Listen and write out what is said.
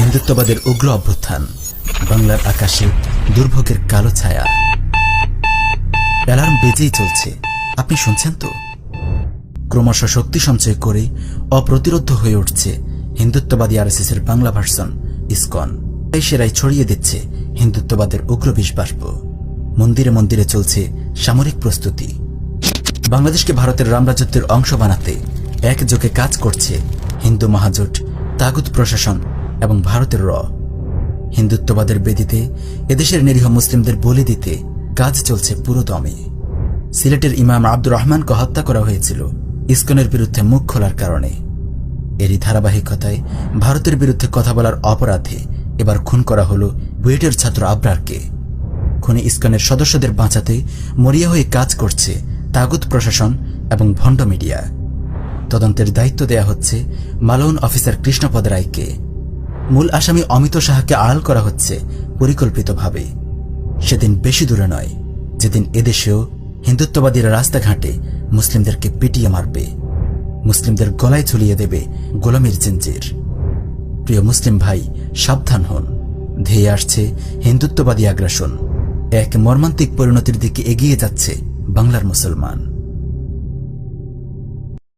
হিন্দুত্ববাদের উগ্র অভ্যুত্থান, বাংলার আকাশে দুর্ভোগের কালো ছায়া। অ্যালার্ম বেজেই চলছে, আপনি শুনছেন তো? ক্রমশ শক্তি সঞ্চয় করে অপ্রতিরোধ্য হয়ে উঠছে হিন্দুত্ববাদী আরএসএস এর বাংলা ভার্সন ইসকন। সেরাই ছড়িয়ে দিচ্ছে হিন্দুত্ববাদের উগ্র বিষবাষ্প। মন্দিরে মন্দিরে চলছে সামরিক প্রস্তুতি। বাংলাদেশকে ভারতের রামরাজত্বের অংশ বানাতে একযোগে কাজ করছে হিন্দু মহাজোট, তাগুত প্রশাসন এবং ভারতের হিন্দুত্ববাদের বেদিতে এদেশের নিরীহ মুসলিমদের বলি দিতে কাজ চলছে পুরো দমে। সিলেটের ইমাম আব্দুর রহমানকে হত্যা করা হয়েছিল ইসকনের বিরুদ্ধে মুখ খোলার কারণে। এরই ধারাবাহিকতায় ভারতের বিরুদ্ধে কথা বলার অপরাধে এবার খুন করা হল বুয়েটের ছাত্র আবরারকে। খুনি ইসকনের সদস্যদের বাঁচাতে মরিয়া হয়ে কাজ করছে তাগুত প্রশাসন এবং ভণ্ড মিডিয়া। তদন্তের দায়িত্ব দেয়া হচ্ছে মালউন অফিসার কৃষ্ণপদ রায়কে। মূল আসামি অমিত সাহাকে আড়াল করা হচ্ছে পরিকল্পিতভাবে। সেদিন বেশি দূরে নয় যেদিন এদেশেও হিন্দুত্ববাদীরা রাস্তাঘাটে মুসলিমদেরকে পিটিয়ে মারবে, মুসলিমদের গলায় ঝুলিয়ে দেবে গোলামির জিঞ্জির। প্রিয় মুসলিম ভাই, সাবধান হন, ধেয়ে আসছে হিন্দুত্ববাদী আগ্রাসন। এক মর্মান্তিক পরিণতির দিকে এগিয়ে যাচ্ছে বাংলার মুসলমান।